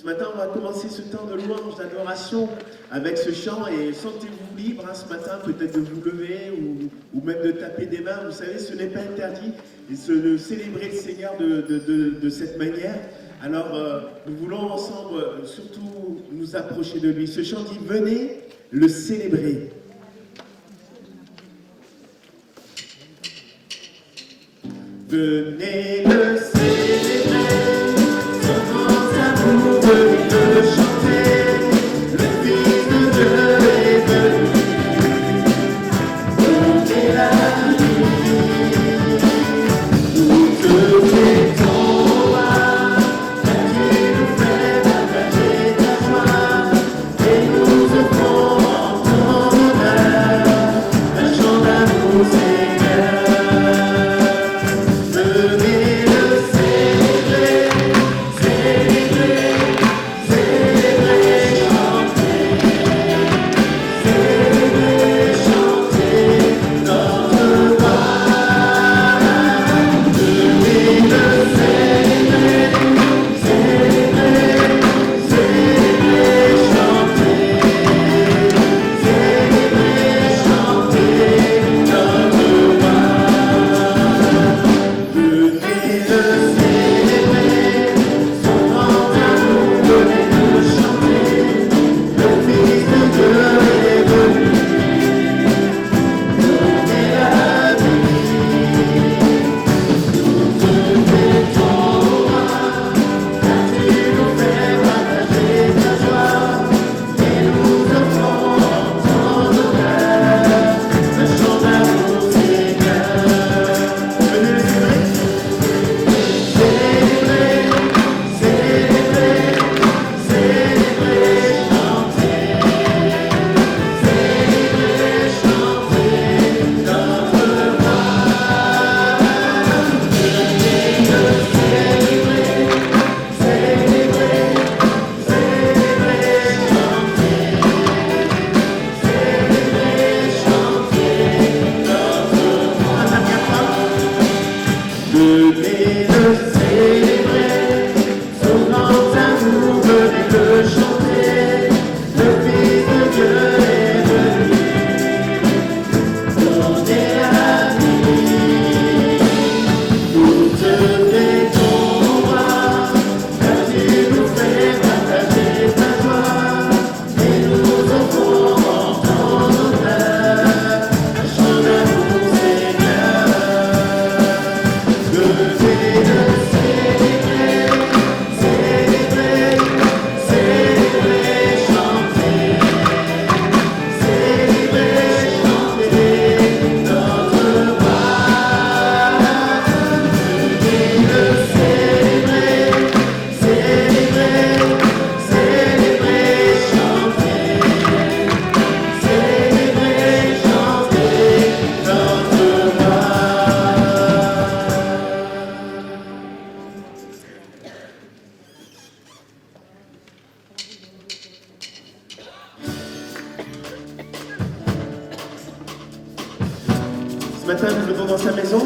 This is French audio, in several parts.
Ce matin, on va commencer ce temps de louange, d'adoration avec ce chant et sentez-vous libre ce matin, peut-être de vous lever ou même de taper des mains. Vous savez, ce n'est pas interdit de célébrer le Seigneur de cette manière. Alors, nous voulons ensemble surtout nous approcher de lui. Ce chant dit « Venez le célébrer ». Venez le célébrer, son grand amour, venez le chanter, le Fils de Dieu est venu, donner la vie, toute l'étoile, car tu nous fais partager ta joie, et nous offrons en ton honneur, un chant d'amour Seigneur. Venez le célébrer, célébrer, célébrer, chanter, notre roi. Venez le célébrer, célébrer, célébrer, chanter, notre roi. Venez le célébrer, son grand amour, venez le chanter, le Fils de Dieu est venu, donner la vie, toute l'étoile, car tu nous fais partager ta joie, et nous offrons en ton honneur, un chant d'amour Seigneur. Venez le célébrer. Célébrer, célébrer, chanter, notre roi. Venez le célébrer, célébrer, célébrer, chanter, notre roi. Venez le célébrer, son grand amour, venez le chanter, le Fils de Dieu est venu, donner la vie, toute l'étoile, car tu nous fais partager ta joie, et nous offrons en ton honneur, un chant d'amour Seigneur. Venez le célébrer, célébrer, célébrer, chanter, notre roi. Venez le célébrer, célébrer, célébrer, chanter, notre roi. Ce matin, nous venons dans sa maison,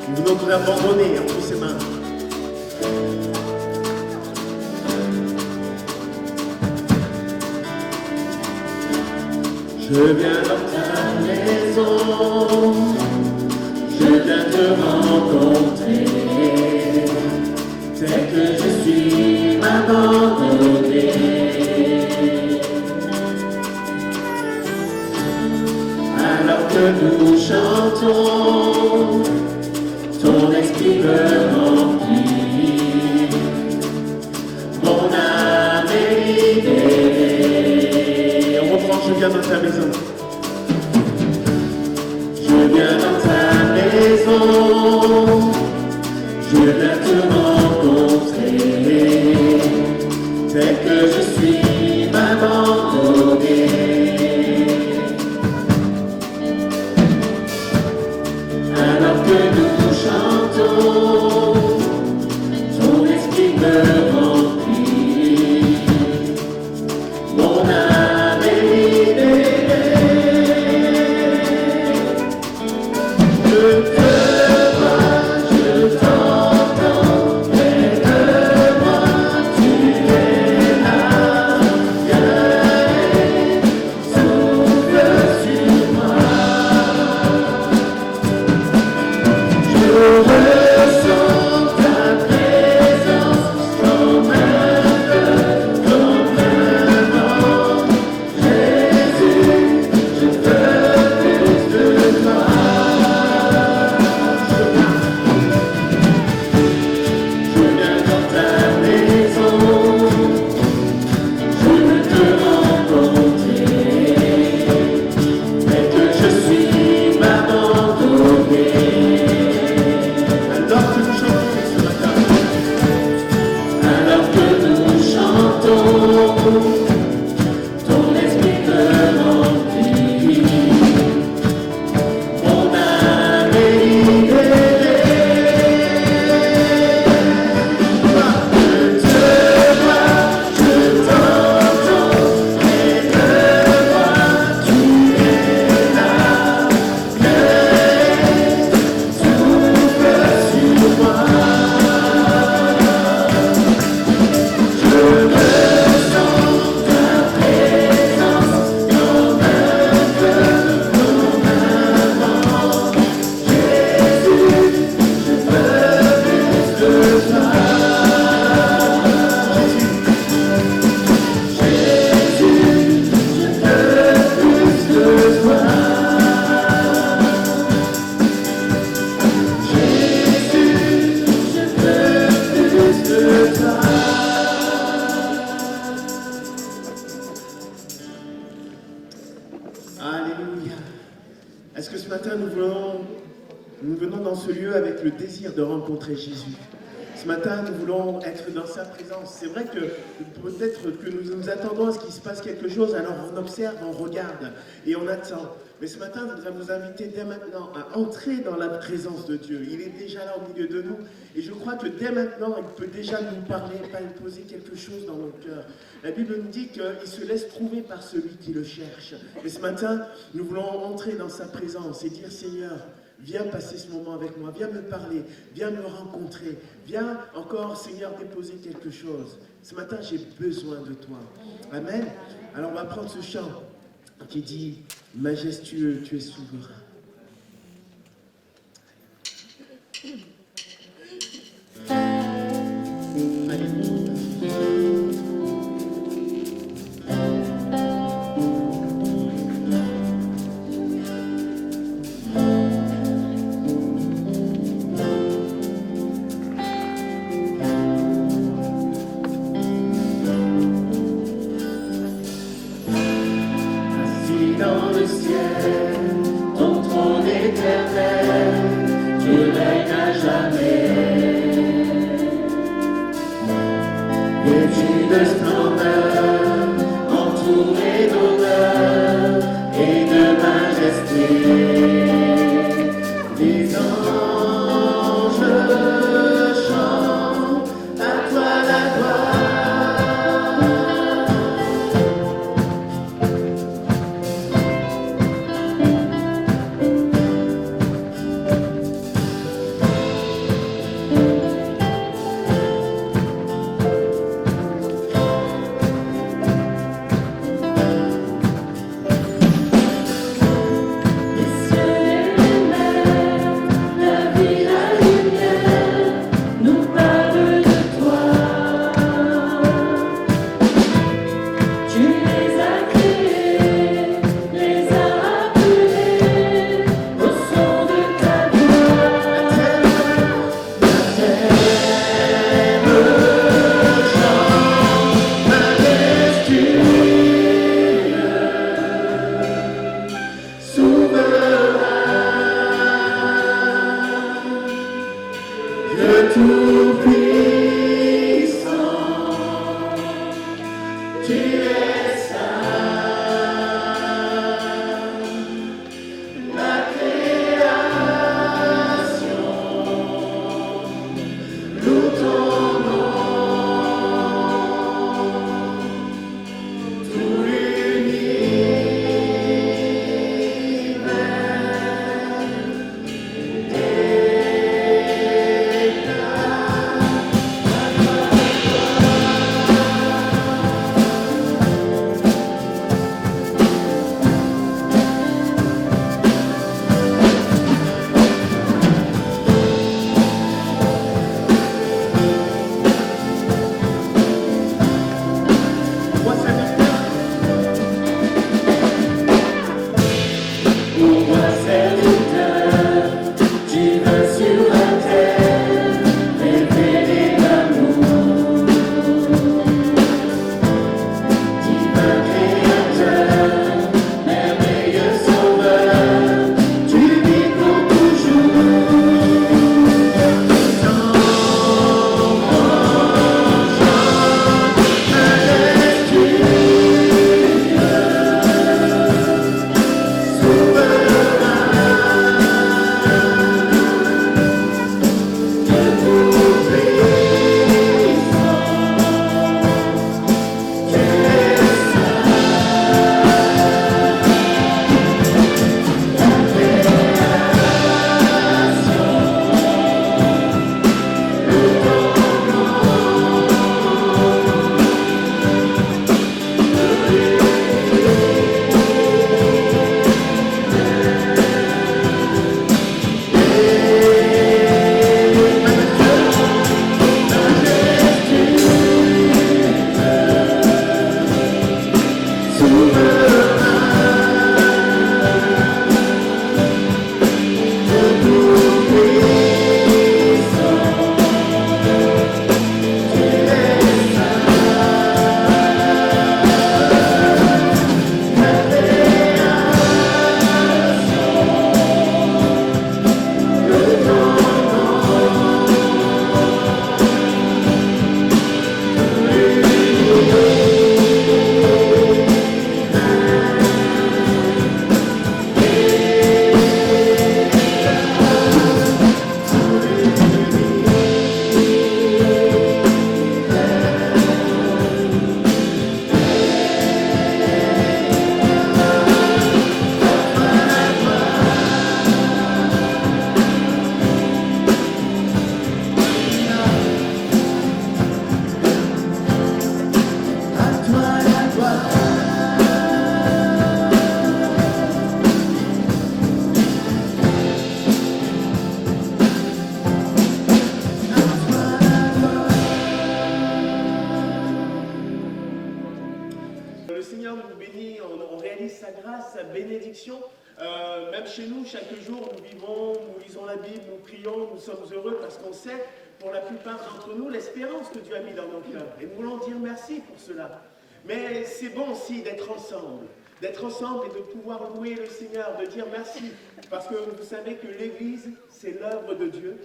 nous venons nous abandonner entre ses mains. Je viens dans ta maison, je viens te rencontrer, tel que je suis m'abandonner. Alors que nous chantons, ton esprit me remplit, mon âme est libérée. On reprend, je viens dans ta maison. Je viens dans ta maison, nous venons dans ce lieu avec le désir de rencontrer Jésus. Ce matin, nous voulons être dans sa présence. C'est vrai que peut-être que nous attendons à ce qu'il se passe quelque chose, alors on observe, on regarde et on attend. Mais ce matin, nous allons vous inviter dès maintenant à entrer dans la présence de Dieu. Il est déjà là au milieu de nous et je crois que dès maintenant, il peut déjà nous parler, pas nous poser quelque chose dans nos cœurs. La Bible nous dit qu'il se laisse trouver par celui qui le cherche. Et ce matin, nous voulons entrer dans sa présence et dire, Seigneur, viens passer ce moment avec moi, viens me parler, viens me rencontrer, viens encore, Seigneur, déposer quelque chose. Ce matin, j'ai besoin de toi. Amen. Alors on va prendre ce chant qui dit, majestueux, tu es souverain. Alléluia. Dans le ciel, ton trône éternel, tu règnes à jamais. Vêtu de splendeur, entouré d'honneur et de majesté, les anges chantent à toi la gloire. Seigneur nous bénit, on réalise sa grâce, sa bénédiction. Même chez nous, chaque jour, nous vivons, nous lisons la Bible, nous prions, nous sommes heureux parce qu'on sait, pour la plupart d'entre nous, l'espérance que Dieu a mis dans nos cœurs. Et nous voulons dire merci pour cela. Mais c'est bon aussi d'être ensemble et de pouvoir louer le Seigneur, de dire merci. Parce que vous savez que l'Église, c'est l'œuvre de Dieu.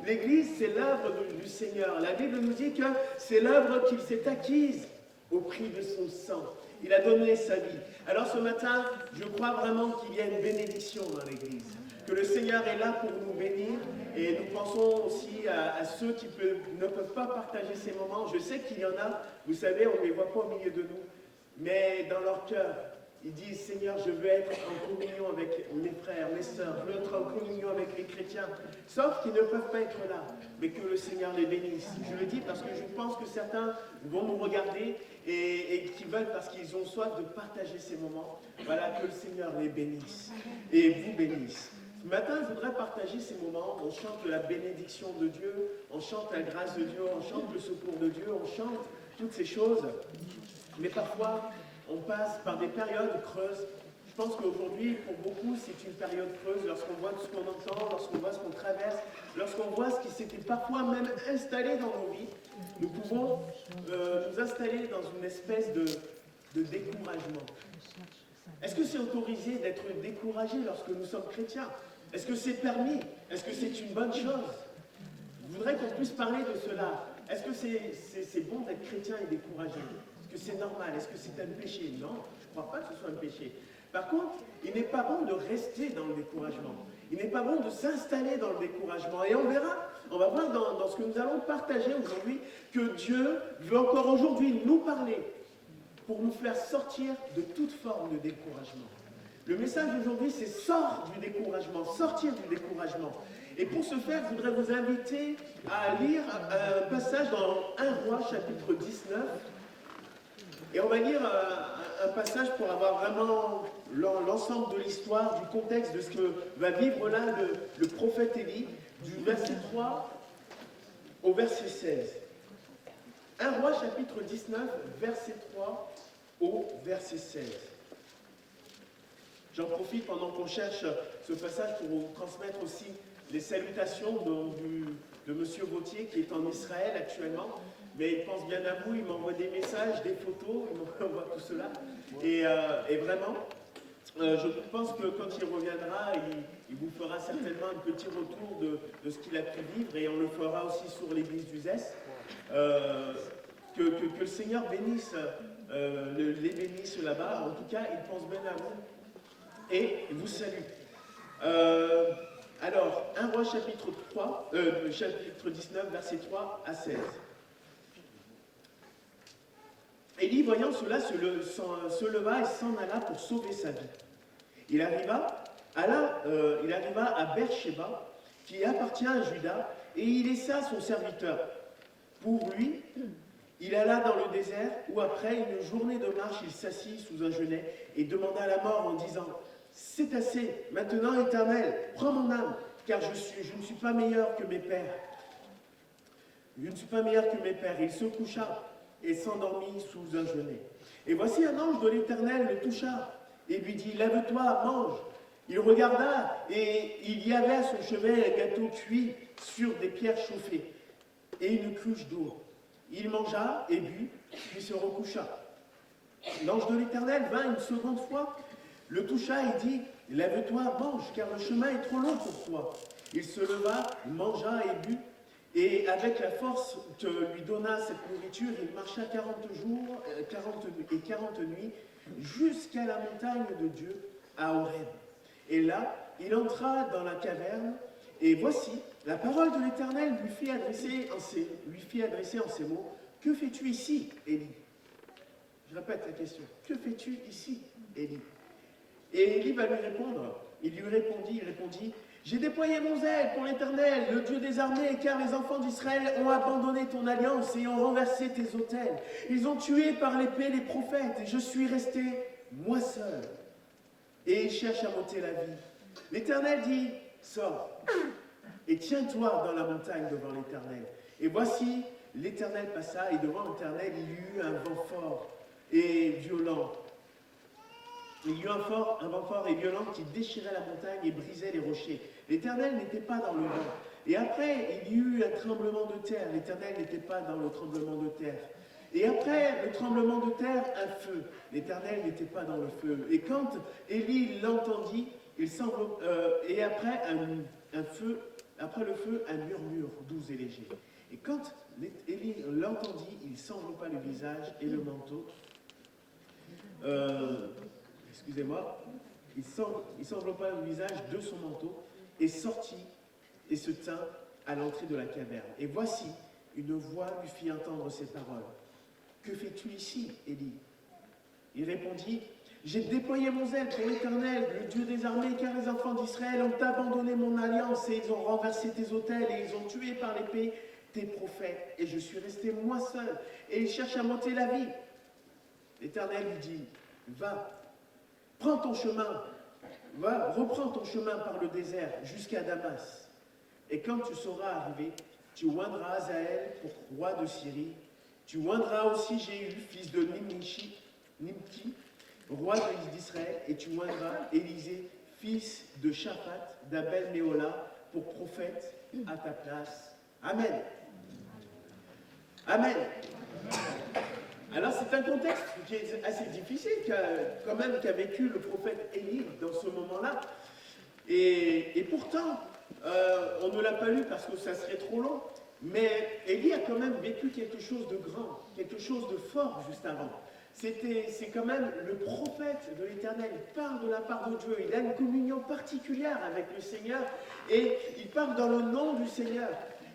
L'Église, c'est l'œuvre du Seigneur. La Bible nous dit que c'est l'œuvre qu'il s'est acquise au prix de son sang. Il a donné sa vie. Alors ce matin, je crois vraiment qu'il y a une bénédiction dans l'Église. Que le Seigneur est là pour nous bénir. Et nous pensons aussi à ceux qui ne peuvent pas partager ces moments. Je sais qu'il y en a, vous savez, on ne les voit pas au milieu de nous. Mais dans leur cœur, ils disent, Seigneur, je veux être en communion avec mes frères, mes sœurs, je veux être en communion avec les chrétiens, sauf qu'ils ne peuvent pas être là, mais que le Seigneur les bénisse. Je le dis parce que je pense que certains vont nous regarder et qui veulent, parce qu'ils ont soif de partager ces moments, voilà, que le Seigneur les bénisse et vous bénisse. Ce matin, je voudrais partager ces moments. On chante la bénédiction de Dieu, on chante la grâce de Dieu, on chante le secours de Dieu, on chante toutes ces choses, mais parfois, on passe par des périodes creuses. Je pense qu'aujourd'hui, pour beaucoup, c'est une période creuse lorsqu'on voit tout ce qu'on entend, lorsqu'on voit ce qu'on traverse, lorsqu'on voit ce qui s'était parfois même installé dans nos vies. Nous pouvons nous installer dans une espèce de découragement. Est-ce que c'est autorisé d'être découragé lorsque nous sommes chrétiens? Est-ce que c'est permis? Est-ce que c'est une bonne chose? Je voudrais qu'on puisse parler de cela. Est-ce que c'est bon d'être chrétien et découragé? Est-ce que c'est normal? Est-ce que c'est un péché? Non, je ne crois pas que ce soit un péché. Par contre, il n'est pas bon de rester dans le découragement. Il n'est pas bon de s'installer dans le découragement. Et on va voir dans ce que nous allons partager aujourd'hui, que Dieu veut encore aujourd'hui nous parler pour nous faire sortir de toute forme de découragement. Le message d'aujourd'hui, c'est sors du découragement, sortir du découragement. Et pour ce faire, je voudrais vous inviter à lire un passage dans 1 Roi, chapitre 19. Et on va lire un passage pour avoir vraiment l'ensemble de l'histoire, du contexte de ce que va vivre là le prophète Élie, du verset 3 au verset 16. 1 Roi chapitre 19, verset 3 au verset 16. J'en profite pendant qu'on cherche ce passage pour vous transmettre aussi les salutations de M. Vautier qui est en Israël actuellement. Mais il pense bien à vous, il m'envoie des messages, des photos, il m'envoie tout cela. Et vraiment, je pense que quand il reviendra, il vous fera certainement un petit retour de ce qu'il a pu vivre, et on le fera aussi sur l'église d'Uzès. Que le Seigneur bénisse, les bénisse là-bas. En tout cas, il pense bien à vous et vous salue. Alors, 1 Roi chapitre 19, verset 3 à 16. Élie, voyant cela, se leva et s'en alla pour sauver sa vie. Il arriva à Beersheba, qui appartient à Juda, et il laissa son serviteur. Pour lui, il alla dans le désert, où après une journée de marche, il s'assit sous un genêt et demanda la mort en disant « C'est assez, maintenant, Éternel, prends mon âme, car je ne suis pas meilleur que mes pères. Je ne suis pas meilleur que mes pères. » Il se coucha et s'endormit sous un genêt. Et voici un ange de l'Éternel le toucha et lui dit « Lève-toi, mange ». Il regarda et il y avait à son chevet un gâteau cuit sur des pierres chauffées et une cruche d'eau. Il mangea et but, puis se recoucha. L'ange de l'Éternel vint une seconde fois, le toucha et dit « Lève-toi, mange, car le chemin est trop long pour toi. » Il se leva, mangea et but, et avec la force que lui donna cette nourriture, il marcha 40 jours et 40 nuits jusqu'à la montagne de Dieu, à Horeb. Et là, il entra dans la caverne, et voici, la parole de l'Éternel lui fit adresser en ces mots, « Que fais-tu ici, Élie ?» Je répète la question, « Que fais-tu ici, Élie ?» Et Élie va lui répondre, il répondit, « J'ai déployé mon zèle pour l'Éternel, le Dieu des armées, car les enfants d'Israël ont abandonné ton alliance et ont renversé tes autels. Ils ont tué par l'épée les prophètes, et je suis resté, moi seul. Et ils cherchent à m'ôter la vie. L'Éternel dit, sors, et tiens-toi dans la montagne devant l'Éternel. Et voici, l'Éternel passa, et devant l'Éternel, il y eut un vent fort, et violent. Il y eut un vent fort et violent qui déchirait la montagne et brisait les rochers. L'Éternel n'était pas dans le vent. Et après, il y eut un tremblement de terre. L'Éternel n'était pas dans le tremblement de terre. Et après le tremblement de terre, un feu. L'Éternel n'était pas dans le feu. Et quand Élie l'entendit, et après après le feu, un murmure doux et léger. Et quand Élie l'entendit, il s'enveloppa le visage et le manteau. Excusez-moi, il s'enveloppa le visage de son manteau et sortit et se tint à l'entrée de la caverne. Et voici, une voix lui fit entendre ces paroles. « Que fais-tu ici, Élie » Il répondit, « J'ai déployé mon zèle pour l'Éternel, le Dieu des armées, car les enfants d'Israël ont abandonné mon alliance et ils ont renversé tes autels et ils ont tué par l'épée tes prophètes. Et je suis resté moi seul et ils cherchent à m'ôter la vie. » L'Éternel lui dit, « Va, prends ton chemin, reprends ton chemin par le désert jusqu'à Damas. Et quand tu seras arrivé, tu oindras Hazaël pour roi de Syrie. Tu oindras aussi Jéhu, fils de Nimki, roi d'Israël, et tu oindras Élisée, fils de Shaphat, d'Abel-Méola, pour prophète à ta place. Amen. Amen. Alors c'est un contexte qui est assez difficile qu'a vécu le prophète Élie dans ce moment-là. Et pourtant, on ne l'a pas lu parce que ça serait trop long, mais Élie a quand même vécu quelque chose de grand, quelque chose de fort juste avant. C'est quand même le prophète de l'Éternel, il parle de la part de Dieu, il a une communion particulière avec le Seigneur et il parle dans le nom du Seigneur.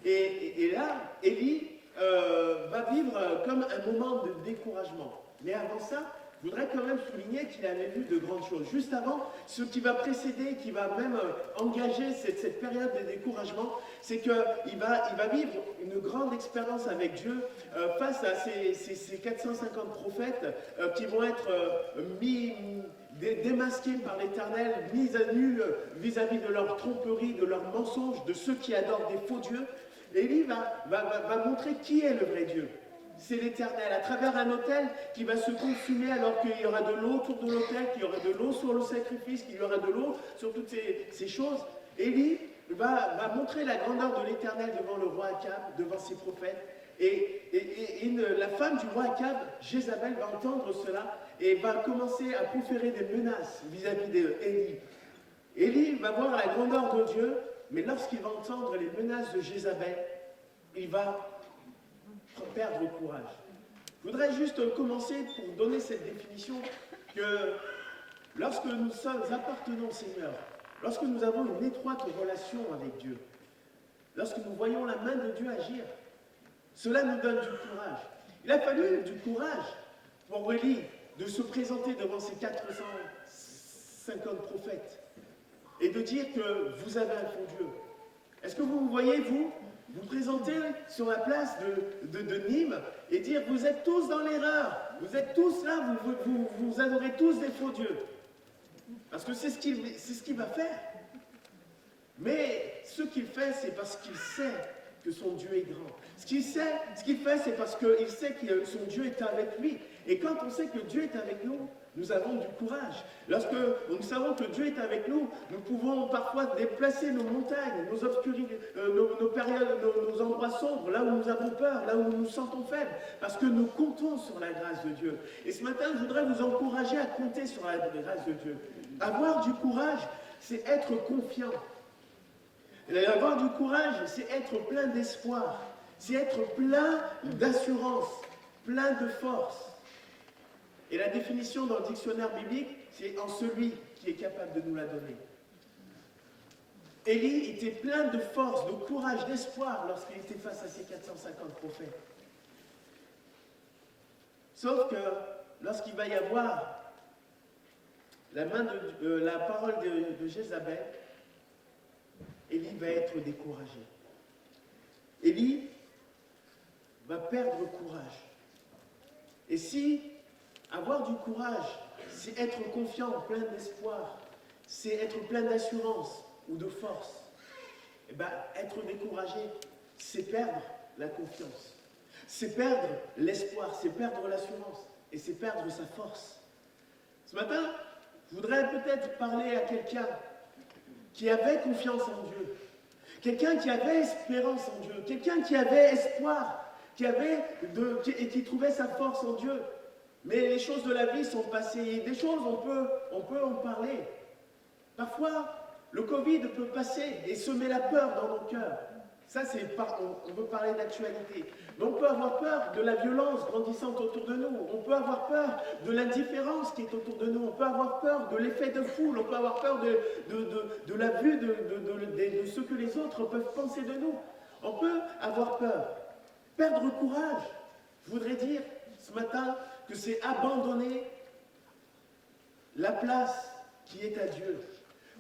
Et là, Élie va vivre comme un moment de découragement. Mais avant ça, je voudrais quand même souligner qu'il avait vu de grandes choses. Juste avant, ce qui va précéder, qui va même engager cette période de découragement, c'est qu'il va vivre une grande expérience avec Dieu face à ces 450 prophètes qui vont être démasqués par l'Éternel, mis à nu vis-à-vis de leur tromperie, de leurs mensonges, de ceux qui adorent des faux dieux. Élie va montrer qui est le vrai Dieu. C'est l'Éternel, à travers un autel qui va se consumer alors qu'il y aura de l'eau autour de l'autel, qu'il y aura de l'eau sur le sacrifice, qu'il y aura de l'eau sur toutes ces choses. Élie va montrer la grandeur de l'Éternel devant le roi Akab, devant ses prophètes. Et la femme du roi Akab, Jézabel, va entendre cela et va commencer à proférer des menaces vis-à-vis d'Élie. Élie va voir la grandeur de Dieu, mais lorsqu'il va entendre les menaces de Jézabel, il va perdre courage. Je voudrais juste commencer pour donner cette définition que lorsque nous appartenons au Seigneur, lorsque nous avons une étroite relation avec Dieu, lorsque nous voyons la main de Dieu agir, cela nous donne du courage. Il a fallu du courage pour Élie de se présenter devant ces 450 prophètes et de dire que vous avez un faux Dieu. Est-ce que vous me voyez, vous présenter sur la place de Nîmes et dire vous êtes tous dans l'erreur, vous êtes tous là, vous adorez tous des faux dieux. Parce que c'est ce qu'il va faire. Mais ce qu'il fait, c'est parce qu'il sait que son Dieu est grand. Ce qu'il fait, c'est parce qu'il sait que son Dieu est avec lui. Et quand on sait que Dieu est avec nous, nous avons du courage. Lorsque nous savons que Dieu est avec nous, nous pouvons parfois déplacer nos montagnes, nos obscurités, nos périodes, nos endroits sombres, là où nous avons peur, là où nous nous sentons faibles, parce que nous comptons sur la grâce de Dieu. Et ce matin, je voudrais vous encourager à compter sur la grâce de Dieu. Avoir du courage, c'est être confiant. Et avoir du courage, c'est être plein d'espoir, c'est être plein d'assurance, plein de force. Et la définition dans le dictionnaire biblique, c'est en celui qui est capable de nous la donner. Élie était plein de force, de courage, d'espoir lorsqu'il était face à ces 450 prophètes. Sauf que lorsqu'il va y avoir la parole de Jézabel, Élie va être découragé. Élie va perdre courage. Et si avoir du courage, c'est être confiant, plein d'espoir, c'est être plein d'assurance ou de force, et bien être découragé, c'est perdre la confiance. c'est perdre l'espoir, c'est perdre l'assurance et c'est perdre sa force. Ce matin, je voudrais peut-être parler à quelqu'un qui avait confiance en Dieu, quelqu'un qui avait espérance en Dieu, quelqu'un qui avait espoir, et qui trouvait sa force en Dieu. Mais les choses de la vie sont passées. Et des choses, on peut en parler. Parfois, le Covid peut passer et semer la peur dans nos cœurs. Ça, on veut parler d'actualité. Mais on peut avoir peur de la violence grandissante autour de nous. On peut avoir peur de l'indifférence qui est autour de nous. On peut avoir peur de l'effet de foule. On peut avoir peur de la vue de ce que les autres peuvent penser de nous. On peut avoir peur. Perdre courage. Je voudrais dire ce matin que c'est abandonner la place qui est à Dieu.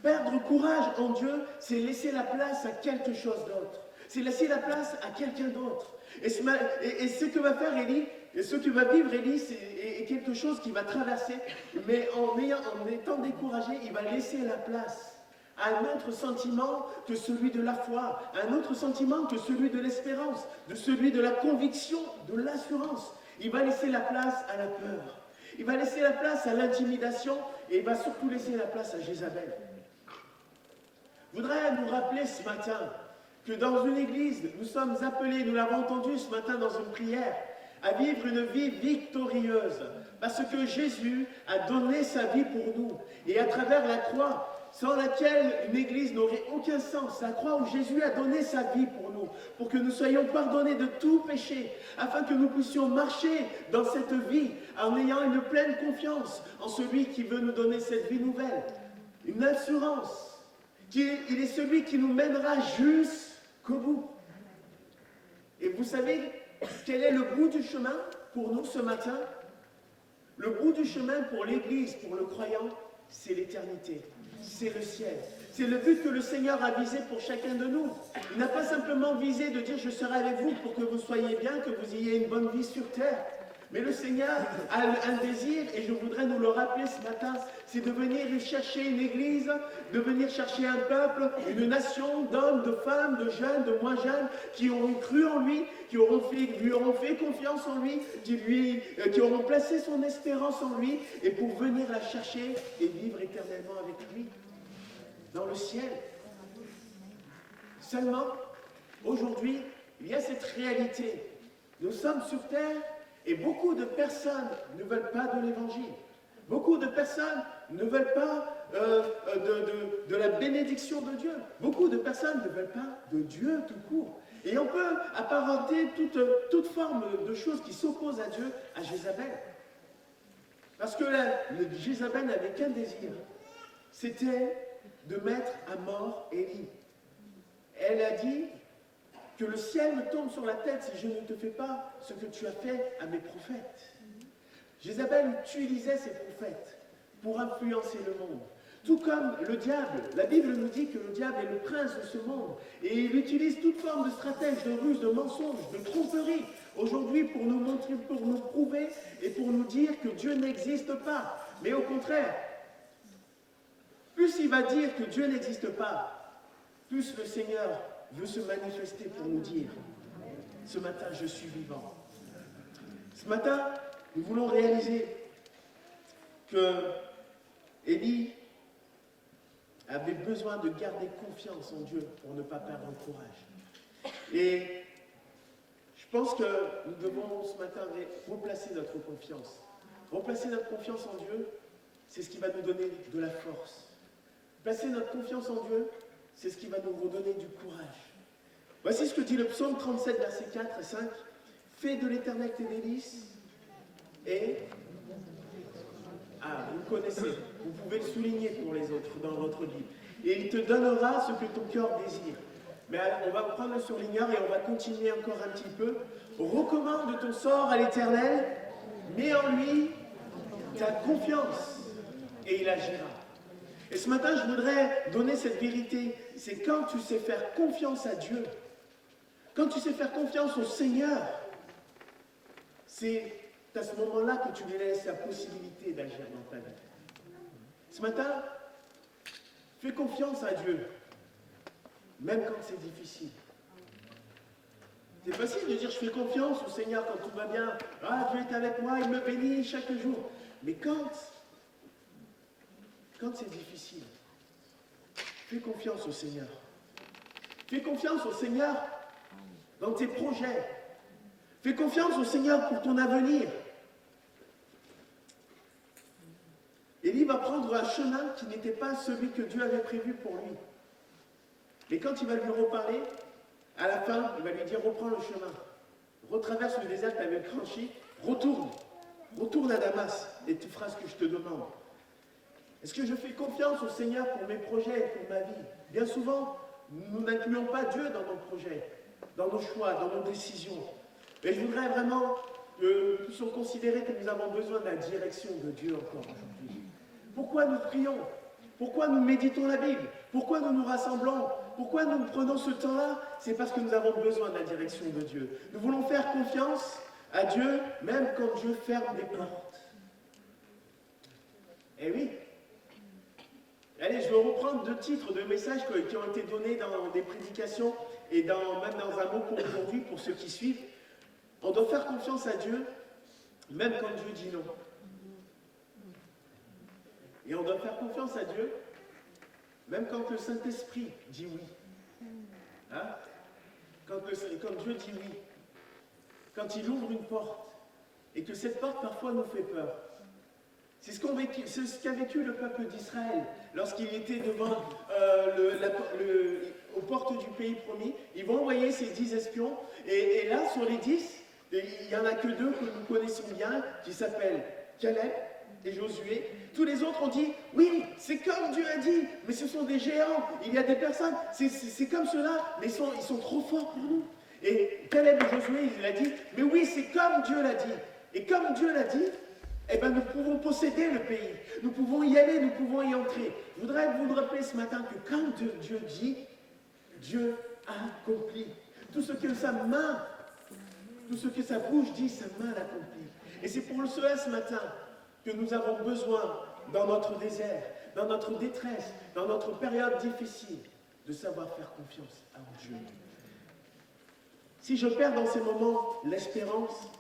Perdre courage en Dieu, c'est laisser la place à quelque chose d'autre. C'est laisser la place à quelqu'un d'autre. Et ce que va faire Élie, et ce que va vivre Élie, c'est quelque chose qui va traverser, mais en étant découragé, il va laisser la place à un autre sentiment que celui de la foi, à un autre sentiment que celui de l'espérance, de celui de la conviction, de l'assurance. Il va laisser la place à la peur. Il va laisser la place à l'intimidation et il va surtout laisser la place à Jézabel. Je voudrais nous rappeler ce matin que dans une église, nous sommes appelés, nous l'avons entendu ce matin dans une prière, à vivre une vie victorieuse. Parce que Jésus a donné sa vie pour nous. Et à travers la croix, sans laquelle une église n'aurait aucun sens, la croix où Jésus a donné sa vie pour nous, pour que nous soyons pardonnés de tout péché, afin que nous puissions marcher dans cette vie en ayant une pleine confiance en celui qui veut nous donner cette vie nouvelle. Une assurance. Il est celui qui nous mènera jusqu'au bout. Et vous savez quel est le bout du chemin pour nous ce matin? Le bout du chemin pour l'Église, pour le croyant, c'est l'éternité, c'est le ciel. C'est le but que le Seigneur a visé pour chacun de nous. Il n'a pas simplement visé de dire « je serai avec vous pour que vous soyez bien, que vous ayez une bonne vie sur terre ». Mais le Seigneur a un désir, et je voudrais nous le rappeler ce matin, c'est de venir chercher une église, de venir chercher un peuple, une nation d'hommes, de femmes, de jeunes, de moins jeunes, qui auront cru en lui, qui lui auront fait confiance en lui, qui auront placé son espérance en lui, et pour venir la chercher et vivre éternellement avec lui, dans le ciel. Seulement, aujourd'hui, il y a cette réalité. Nous sommes sur terre, et beaucoup de personnes ne veulent pas de l'évangile. Beaucoup de personnes ne veulent pas de la bénédiction de Dieu. Beaucoup de personnes ne veulent pas de Dieu tout court. Et on peut apparenter toute forme de choses qui s'opposent à Dieu, à Jézabel. Parce que Jézabel n'avait qu'un désir, c'était de mettre à mort Élie. Elle a dit que le ciel me tombe sur la tête si je ne te fais pas ce que tu as fait à mes prophètes. Jézabel utilisait ses prophètes pour influencer le monde. Tout comme le diable. La Bible nous dit que le diable est le prince de ce monde. Et il utilise toute forme de stratège, de ruse, de mensonge, de tromperie. Aujourd'hui, pour nous montrer, pour nous prouver et pour nous dire que Dieu n'existe pas. Mais au contraire, plus il va dire que Dieu n'existe pas, plus le Seigneur veut se manifester pour nous dire « Ce matin, je suis vivant ». Ce matin, nous voulons réaliser que Élie avait besoin de garder confiance en Dieu pour ne pas perdre le courage. Et je pense que nous devons ce matin replacer notre confiance. Replacer notre confiance en Dieu, c'est ce qui va nous donner de la force. Placer notre confiance en Dieu, c'est ce qui va nous redonner du courage. Voici ce que dit le psaume 37, versets 4 et 5. « Fais de l'Éternel tes délices et... » Ah, vous le connaissez, vous pouvez le souligner pour les autres dans votre Bible. « Et il te donnera ce que ton cœur désire. » Mais on va prendre le surligneur et on va continuer encore un petit peu. « Recommande ton sort à l'Éternel, mets en lui ta confiance et il agira. » Et ce matin, je voudrais donner cette vérité. C'est quand tu sais faire confiance à Dieu, quand tu sais faire confiance au Seigneur, c'est à ce moment-là que tu lui laisses la possibilité d'agir dans ta vie. Ce matin, fais confiance à Dieu, même quand c'est difficile. C'est facile de dire je fais confiance au Seigneur quand tout va bien. Ah, Dieu est avec moi, il me bénit chaque jour. Mais quand c'est difficile, fais confiance au Seigneur. Fais confiance au Seigneur dans tes projets. Fais confiance au Seigneur pour ton avenir. Élie va prendre un chemin qui n'était pas celui que Dieu avait prévu pour lui. Mais quand il va lui reparler, à la fin, il va lui dire, reprends le chemin. Retraverse le désert que tu avais franchi, retourne à Damas et tu feras ce que je te demande. Est-ce que je fais confiance au Seigneur pour mes projets et pour ma vie? Bien souvent, nous n'incluons pas Dieu dans nos projets, dans nos choix, dans nos décisions. Mais je voudrais vraiment que nous puissions considérer que nous avons besoin de la direction de Dieu encore aujourd'hui. Pourquoi nous prions? Pourquoi nous méditons la Bible? Pourquoi nous nous rassemblons? Pourquoi nous prenons ce temps-là? C'est parce que nous avons besoin de la direction de Dieu. Nous voulons faire confiance à Dieu, même quand Dieu ferme des portes. Eh oui. Allez, je vais reprendre 2 titres de messages qui ont été donnés dans des prédications et même dans un mot pour aujourd'hui, pour ceux qui suivent. On doit faire confiance à Dieu, même quand Dieu dit non. Et on doit faire confiance à Dieu, même quand le Saint-Esprit dit oui. Hein? Quand Dieu dit oui. Quand il ouvre une porte, et que cette porte parfois nous fait peur. C'est ce qu'a vécu le peuple d'Israël lorsqu'il était devant aux portes du pays promis. Ils vont envoyer ces 10 espions, et là, sur les 10, il n'y en a que 2 que nous connaissons bien, qui s'appellent Caleb et Josué. Tous les autres ont dit, oui, c'est comme Dieu a dit, mais ce sont des géants, il y a des personnes, c'est comme cela, mais ils sont trop forts pour nous. Et Caleb et Josué, il a dit, mais oui, c'est comme Dieu l'a dit. Et comme Dieu l'a dit, eh bien, nous pouvons posséder le pays, nous pouvons y aller, nous pouvons y entrer. Je voudrais vous rappeler ce matin que quand Dieu dit, Dieu accomplit. Tout ce que sa bouche dit, sa main l'accomplit. Et c'est pour cela ce matin que nous avons besoin, dans notre désert, dans notre détresse, dans notre période difficile, de savoir faire confiance à Dieu. Si je perds dans ces moments l'espérance,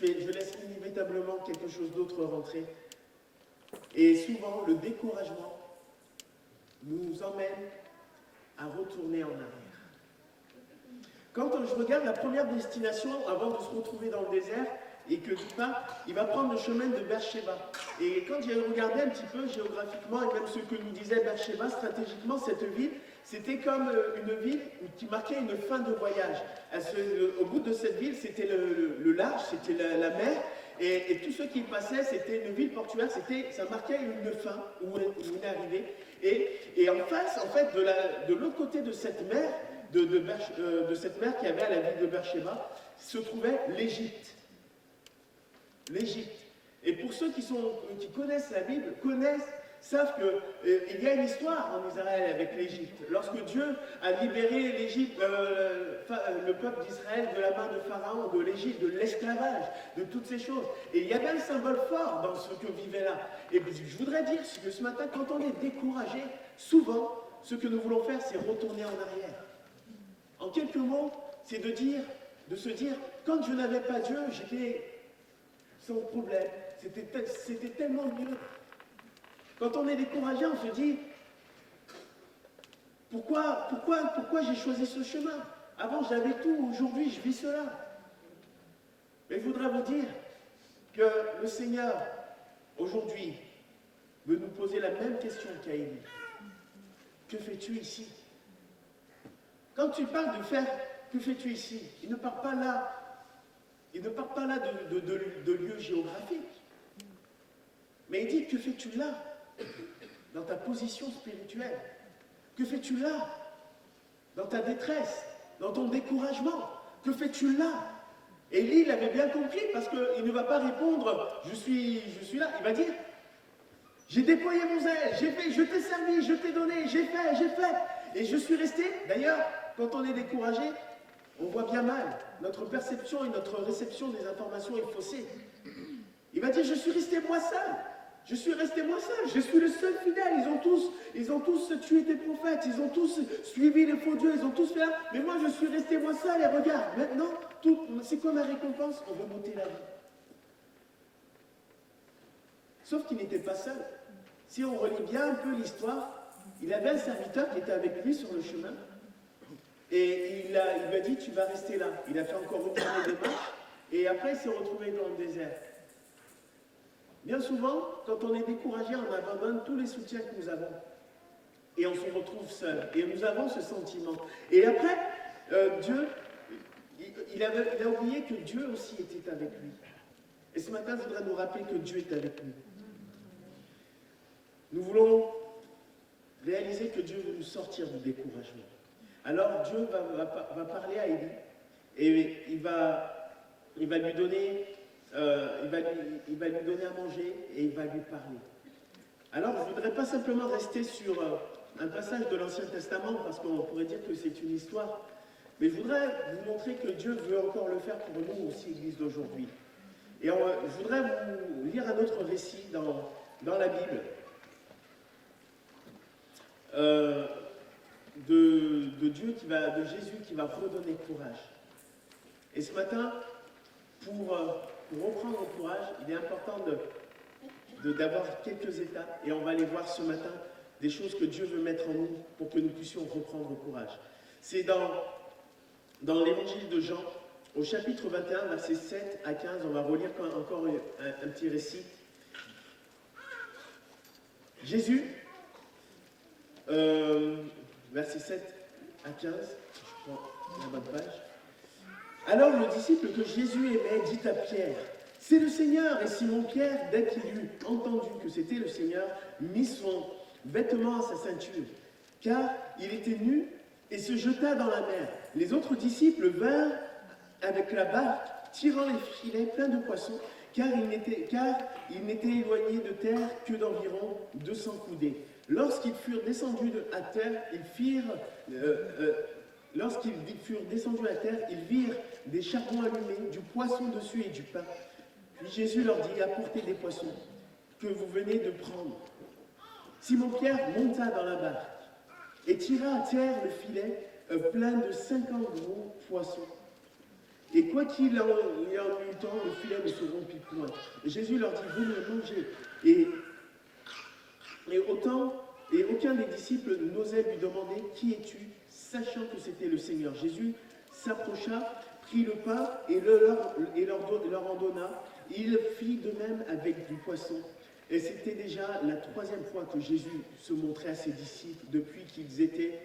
je laisse inévitablement quelque chose d'autre rentrer. Et souvent, le découragement nous emmène à retourner en arrière. Quand je regarde la première destination, avant de se retrouver dans le désert, et que il va prendre le chemin de Beersheba. Et quand j'ai regardé un petit peu géographiquement, et même ce que nous disait Beersheba, stratégiquement, cette ville, c'était comme une ville qui marquait une fin de voyage. Au bout de cette ville, c'était le large, c'était la mer, et tout ce qui passait, c'était une ville portuaire, ça marquait une fin, où une arrivée. Et en face, en fait, de l'autre côté de cette mer, de cette mer qui avait à la ville de Beersheba, se trouvait l'Égypte. L'Égypte. Et pour ceux qui connaissent la Bible, savent qu'il y a une histoire en Israël avec l'Égypte. Lorsque Dieu a libéré l'Égypte, le peuple d'Israël de la main de Pharaon, de l'Égypte, de l'esclavage, de toutes ces choses. Et il y avait un symbole fort dans ce que vivait là. Et je voudrais dire que ce matin, quand on est découragé, souvent, ce que nous voulons faire, c'est retourner en arrière. En quelques mots, c'est de se dire, quand je n'avais pas Dieu, j'étais sans problème, c'était tellement mieux. Quand on est découragé, on se dit, pourquoi j'ai choisi ce chemin? Avant j'avais tout, aujourd'hui je vis cela. Mais je voudrais vous dire que le Seigneur, aujourd'hui, veut nous poser la même question qu'à Élie. Que fais-tu ici? Quand tu parles de faire, que fais-tu ici? Il ne parle pas là de lieu géographique. Mais il dit, que fais-tu là? Dans ta position spirituelle? Que fais-tu là? Dans ta détresse? Dans ton découragement? Que fais-tu là? Élie, il avait bien compris, parce qu'il ne va pas répondre, je suis là. Il va dire, j'ai déployé mon zèle, j'ai fait, je t'ai servi, je t'ai donné, j'ai fait. Et je suis resté. D'ailleurs, quand on est découragé, on voit bien mal. Notre perception et notre réception des informations est faussée. Il va dire, je suis resté moi seul. Je suis resté moi seul, je suis le seul fidèle. Ils ont tous tué tes prophètes, ils ont tous suivi les faux dieux, ils ont tous fait ça. Mais moi, je suis resté moi seul et regarde, maintenant, c'est quoi ma récompense? On veut m'ôter la vie. Sauf qu'il n'était pas seul. Si on relit bien un peu l'histoire, il avait un serviteur qui était avec lui sur le chemin. Et il lui a dit, tu vas rester là. Il a fait encore une journée de marche. Et après, il s'est retrouvé dans le désert. Bien souvent, quand on est découragé, on abandonne tous les soutiens que nous avons. Et on se retrouve seul. Et nous avons ce sentiment. Et après, Dieu, il a oublié que Dieu aussi était avec lui. Et ce matin, je voudrais nous rappeler que Dieu est avec nous. Nous voulons réaliser que Dieu veut nous sortir du découragement. Alors Dieu va parler à Élie et il va lui donner à manger et il va lui parler. Alors je ne voudrais pas simplement rester sur un passage de l'Ancien Testament parce qu'on pourrait dire que c'est une histoire, mais je voudrais vous montrer que Dieu veut encore le faire pour nous aussi, Église d'aujourd'hui. Et je voudrais vous lire un autre récit dans la Bible. De Jésus qui va redonner courage. Et ce matin, pour reprendre courage, il est important d'avoir quelques étapes, et on va aller voir ce matin des choses que Dieu veut mettre en nous pour que nous puissions reprendre courage. C'est dans l'évangile de Jean, au chapitre 21, versets 7 à 15, on va relire encore un petit récit. Jésus, versets 7 à 15, je prends la bonne page. Alors le disciple que Jésus aimait dit à Pierre, « C'est le Seigneur !» Et Simon-Pierre, dès qu'il eut entendu que c'était le Seigneur, mit son vêtement à sa ceinture, car il était nu, et se jeta dans la mer. Les autres disciples vinrent avec la barque, tirant les filets pleins de poissons, car ils n'étaient éloignés de terre que d'environ 200 coudées. Lorsqu'ils furent descendus à terre, ils virent des charbons allumés, du poisson dessus et du pain. Puis Jésus leur dit, apportez des poissons que vous venez de prendre. Simon-Pierre monta dans la barque et tira à terre le filet plein de 50 gros poissons. Et quoi qu'il en eût temps, le filet ne se rompit point. Et Jésus leur dit, venez manger. Et aucun des disciples n'osait lui demander, qui es-tu, sachant que c'était le Seigneur. Jésus s'approcha, prit le pain et leur en donna. Il fit de même avec du poisson. Et c'était déjà la troisième fois que Jésus se montrait à ses disciples depuis qu'il était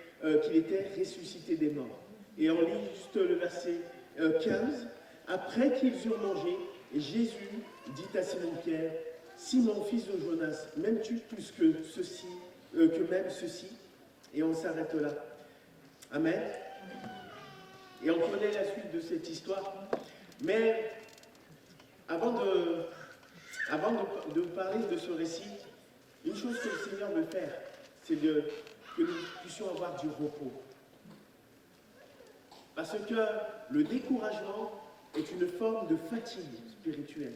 ressuscité des morts. Et on lit juste le verset 15. Après qu'ils eurent mangé, Jésus dit à Simon-Pierre, « Simon, fils de Jonas, m'aimes-tu plus que même ceci ?» Et on s'arrête là. Amen. Et on connaît la suite de cette histoire. Mais avant de parler de ce récit, une chose que le Seigneur veut faire, c'est que nous puissions avoir du repos. Parce que le découragement est une forme de fatigue spirituelle.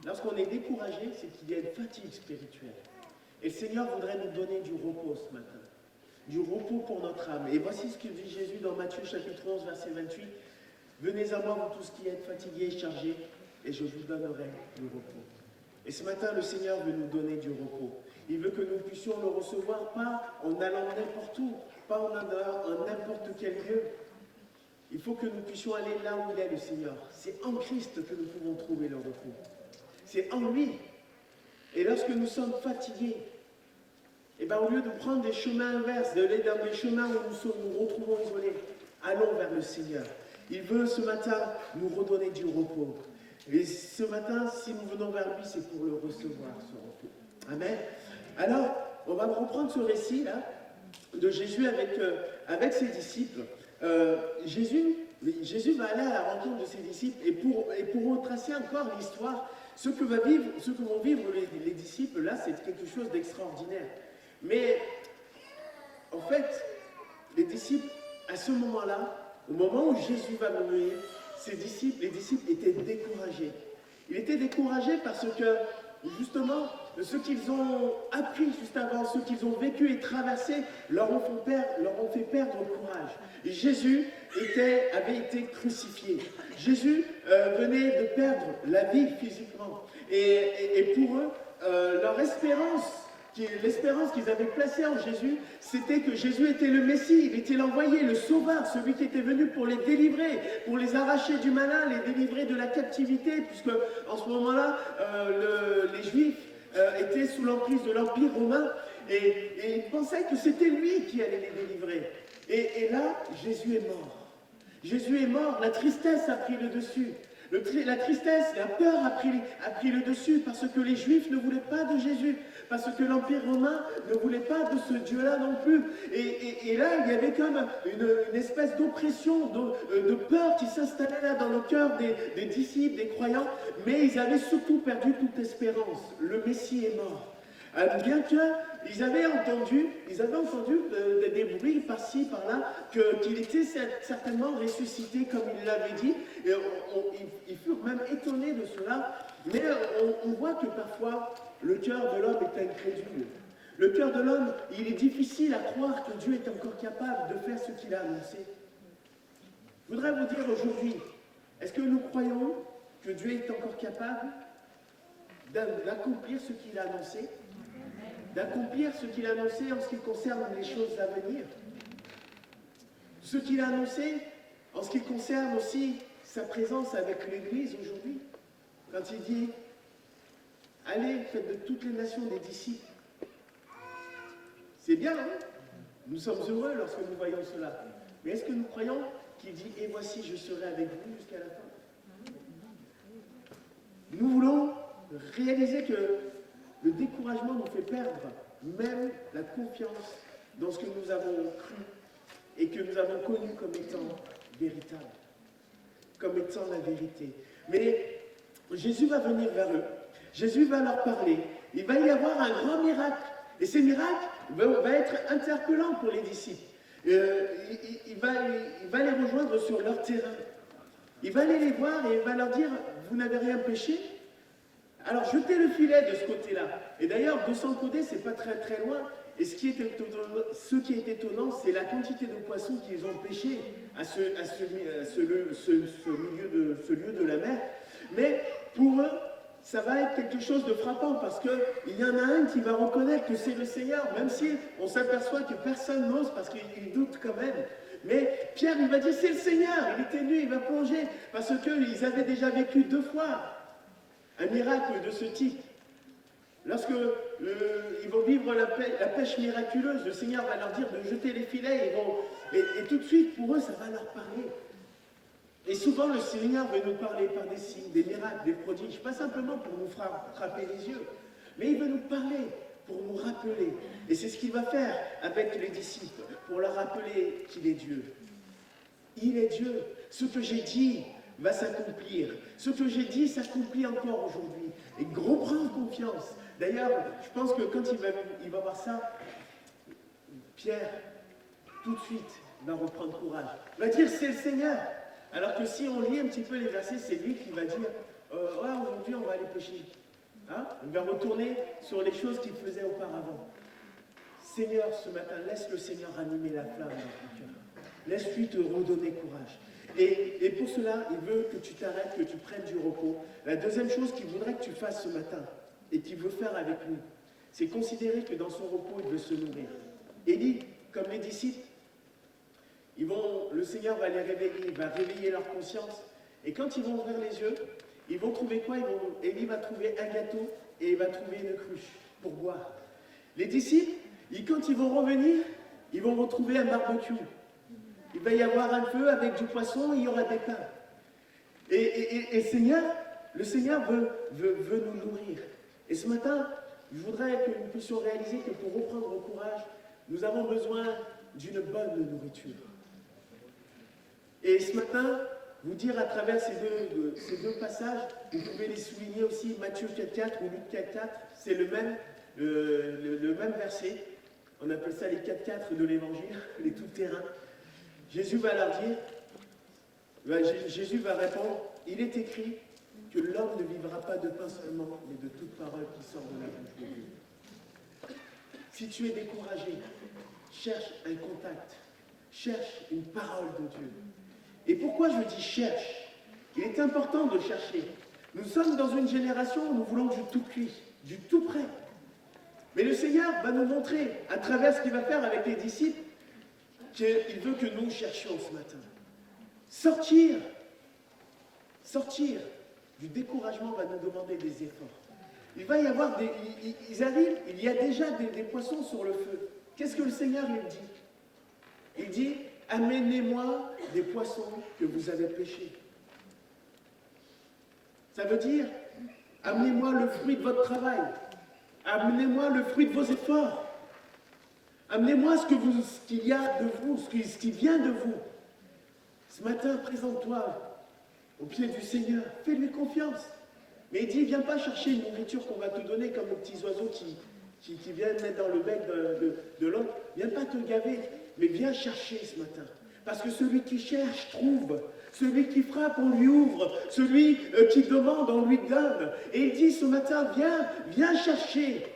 Lorsqu'on est découragé, c'est qu'il y a une fatigue spirituelle. Et le Seigneur voudrait nous donner du repos ce matin. Du repos pour notre âme. Et voici ce que dit Jésus dans Matthieu chapitre 11, verset 28. « Venez à moi, vous tous qui êtes fatigués et chargés, et je vous donnerai du repos. » Et ce matin, le Seigneur veut nous donner du repos. Il veut que nous puissions le recevoir, pas en allant n'importe où, pas en allant en n'importe quel lieu. Il faut que nous puissions aller là où il est, le Seigneur. C'est en Christ que nous pouvons trouver le repos. C'est en lui. Et lorsque nous sommes fatigués, au lieu de prendre des chemins inverses, d'aller dans des chemins où nous retrouvons isolés, allons vers le Seigneur. Il veut ce matin nous redonner du repos. Et ce matin, si nous venons vers lui, c'est pour le recevoir, ce repos. Amen. Alors, on va reprendre ce récit-là de Jésus avec ses disciples. Jésus va aller à la rencontre de ses disciples et pour retracer encore l'histoire, ce que vont vivre les disciples, là, c'est quelque chose d'extraordinaire. Mais, en fait, les disciples, à ce moment-là, au moment où Jésus va mourir, les disciples étaient découragés. Ils étaient découragés parce que justement, ce qu'ils ont appris juste avant, ce qu'ils ont vécu et traversé, leur ont fait perdre courage. Et Jésus avait été crucifié. Jésus venait de perdre la vie physiquement. Et pour eux, leur espérance, l'espérance qu'ils avaient placée en Jésus, c'était que Jésus était le Messie, il était l'envoyé, le sauveur, celui qui était venu pour les délivrer, pour les arracher du malin, les délivrer de la captivité, puisque en ce moment-là, les Juifs étaient sous l'emprise de l'Empire romain, et ils pensaient que c'était lui qui allait les délivrer. Et là, Jésus est mort. Jésus est mort, la tristesse a pris le dessus. La tristesse, la peur a pris le dessus parce que les Juifs ne voulaient pas de Jésus, parce que l'Empire romain ne voulait pas de ce Dieu-là non plus. Et là, il y avait comme une espèce d'oppression, de peur qui s'installait là dans le cœur des disciples, des croyants, mais ils avaient surtout perdu toute espérance. Le Messie est mort. Bien qu'ils avaient entendu des bruits par-ci, par-là, qu'il était certainement ressuscité comme il l'avait dit, et ils furent même étonnés de cela, mais on voit que parfois le cœur de l'homme est incrédule. Le cœur de l'homme, il est difficile à croire que Dieu est encore capable de faire ce qu'il a annoncé. Je voudrais vous dire aujourd'hui, est-ce que nous croyons que Dieu est encore capable d'accomplir ce qu'il a annoncé? D'accomplir ce qu'il a annoncé en ce qui concerne les choses à venir. Ce qu'il a annoncé en ce qui concerne aussi sa présence avec l'Église aujourd'hui. Quand il dit « Allez, faites de toutes les nations des disciples ». C'est bien, hein? Nous sommes heureux lorsque nous voyons cela. Mais est-ce que nous croyons qu'il dit « Et voici, je serai avec vous jusqu'à la fin ». Nous voulons réaliser que le découragement nous fait perdre même la confiance dans ce que nous avons cru et que nous avons connu comme étant véritable, comme étant la vérité. Mais Jésus va venir vers eux, Jésus va leur parler, il va y avoir un grand miracle. Et ces miracles vont être interpellants pour les disciples. Il va les rejoindre sur leur terrain. Il va aller les voir et il va leur dire « Vous n'avez rien péché ?» Alors jetez le filet de ce côté-là. Et d'ailleurs, de son côté, c'est pas très très loin. Et ce qui est étonnant, c'est la quantité de poissons qu'ils ont pêchés à ce lieu de la mer. Mais pour eux, ça va être quelque chose de frappant parce qu'il y en a un qui va reconnaître que c'est le Seigneur, même si on s'aperçoit que personne n'ose parce qu'il doute quand même. Mais Pierre, il va dire c'est le Seigneur, il était nu, il va plonger parce qu'ils avaient déjà vécu 2 fois un miracle de ce type. Lorsque ils vont vivre la pêche miraculeuse, le Seigneur va leur dire de jeter les filets, et tout de suite, pour eux, ça va leur parler. Et souvent, le Seigneur veut nous parler par des signes, des miracles, des prodiges, pas simplement pour nous frapper les yeux, mais il veut nous parler pour nous rappeler. Et c'est ce qu'il va faire avec les disciples, pour leur rappeler qu'il est Dieu. Il est Dieu. Ce que j'ai dit va s'accomplir. Ce que j'ai dit s'accomplit encore aujourd'hui. Et prendre confiance. D'ailleurs, je pense que quand il va voir ça, Pierre, tout de suite, va reprendre courage. Il va dire, c'est le Seigneur. Alors que si on lit un petit peu les versets, c'est lui qui va dire, ouais, aujourd'hui on va aller pêcher. Hein? Il va retourner sur les choses qu'il faisait auparavant. Seigneur, ce matin, laisse le Seigneur ranimer la flamme dans ton cœur. Laisse-lui te redonner courage. Et pour cela, il veut que tu t'arrêtes, que tu prennes du repos. La deuxième chose qu'il voudrait que tu fasses ce matin, et qu'il veut faire avec nous, c'est considérer que dans son repos, il veut se nourrir. Élie, comme les disciples, le Seigneur va les réveiller, il va réveiller leur conscience. Et quand ils vont ouvrir les yeux, ils vont trouver quoi? Élie va trouver un gâteau et il va trouver une cruche pour boire. Les disciples, quand ils vont revenir, ils vont retrouver un barbecue. Il va y avoir un feu avec du poisson, il y aura des pains. Et le Seigneur veut nous nourrir. Et ce matin, je voudrais que nous puissions réaliser que pour reprendre courage, nous avons besoin d'une bonne nourriture. Et ce matin, vous dire à travers ces deux passages, vous pouvez les souligner aussi, Matthieu 4.4 ou Luc 4.4, c'est le même verset. On appelle ça les 4.4 de l'évangile, les tout-terrains. Jésus va leur dire, Jésus va répondre, il est écrit que l'homme ne vivra pas de pain seulement, mais de toute parole qui sort de la bouche de Dieu. Si tu es découragé, cherche un contact, cherche une parole de Dieu. Et pourquoi je dis cherche? Il est important de chercher. Nous sommes dans une génération où nous voulons du tout cuit, du tout prêt. Mais le Seigneur va nous montrer, à travers ce qu'il va faire avec les disciples, qu'il veut que nous cherchions ce matin. Sortir du découragement va nous demander des efforts. Il va y avoir ils arrivent, il y a déjà des poissons sur le feu. Qu'est-ce que le Seigneur il dit? Il dit, amenez-moi des poissons que vous avez pêchés. Ça veut dire, amenez-moi le fruit de votre travail. Amenez-moi le fruit de vos efforts. Amenez-moi ce qu'il y a de vous, ce qui vient de vous. Ce matin, présente-toi au pied du Seigneur. Fais-lui confiance. Mais il dit, viens pas chercher une nourriture qu'on va te donner comme les petits oiseaux qui viennent mettre dans le bec de l'autre. Viens pas te gaver, mais viens chercher ce matin. Parce que celui qui cherche, trouve. Celui qui frappe, on lui ouvre. Celui qui demande, on lui donne. Et il dit ce matin, viens chercher.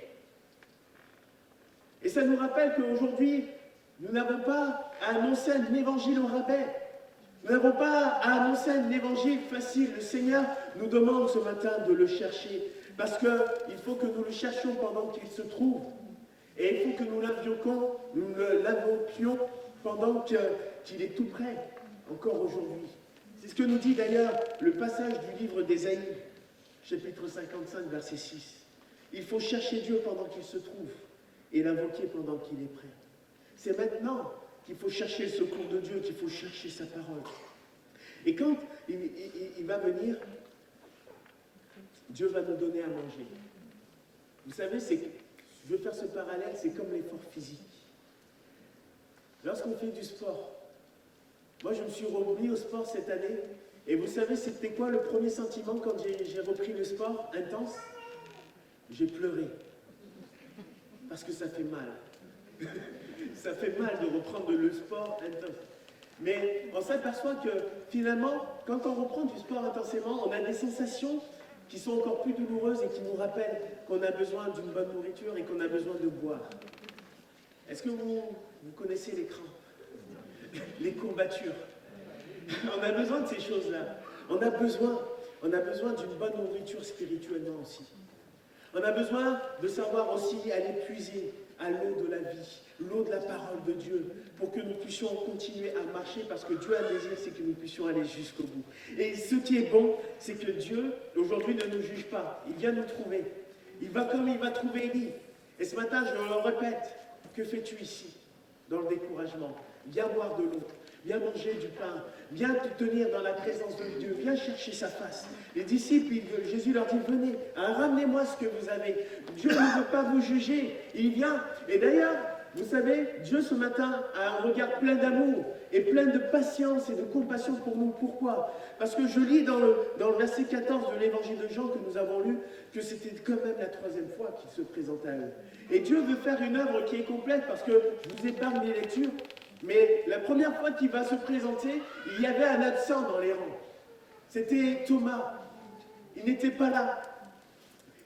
Et ça nous rappelle qu'aujourd'hui, nous n'avons pas à annoncer un évangile au rabais. Nous n'avons pas à annoncer un évangile facile. Le Seigneur nous demande ce matin de le chercher. Parce qu'il faut que nous le cherchions pendant qu'il se trouve. Et il faut que nous l'invoquions pendant qu'il est tout près, encore aujourd'hui. C'est ce que nous dit d'ailleurs le passage du livre d'Ésaïe, chapitre 55, verset 6. Il faut chercher Dieu pendant qu'il se trouve et l'invoquer pendant qu'il est prêt. C'est maintenant qu'il faut chercher le secours de Dieu, qu'il faut chercher sa parole. Et quand il va venir, Dieu va nous donner à manger. Vous savez, je veux faire ce parallèle, c'est comme l'effort physique. Lorsqu'on fait du sport, moi je me suis remis au sport cette année, et vous savez c'était quoi le premier sentiment quand j'ai repris le sport intense? J'ai pleuré. Parce que ça fait mal. Ça fait mal de reprendre le sport intense. Mais on s'aperçoit que finalement, quand on reprend du sport intensément, on a des sensations qui sont encore plus douloureuses et qui nous rappellent qu'on a besoin d'une bonne nourriture et qu'on a besoin de boire. Est-ce que vous connaissez l'écran? Les courbatures. On a besoin de ces choses-là. On a besoin d'une bonne nourriture spirituellement aussi. On a besoin de savoir aussi aller puiser à l'eau de la vie, l'eau de la parole de Dieu, pour que nous puissions continuer à marcher, parce que Dieu a le désir, c'est que nous puissions aller jusqu'au bout. Et ce qui est bon, c'est que Dieu, aujourd'hui, ne nous juge pas. Il vient nous trouver. Il va comme il va trouver Élie. Et ce matin, je le répète, que fais-tu ici, dans le découragement? Viens boire de l'eau. Viens manger du pain, viens te tenir dans la présence de Dieu, viens chercher sa face. Les disciples, Jésus leur dit, venez, ramenez-moi ce que vous avez. Dieu ne veut pas vous juger, il vient. Et d'ailleurs, vous savez, Dieu ce matin a un regard plein d'amour et plein de patience et de compassion pour nous. Pourquoi? Parce que je lis dans le verset 14 de l'évangile de Jean que nous avons lu, que c'était quand même la troisième fois qu'il se présente à eux. Et Dieu veut faire une œuvre qui est complète, parce que je vous épargne les lectures. Mais la première fois qu'il va se présenter, il y avait un absent dans les rangs. C'était Thomas. Il n'était pas là.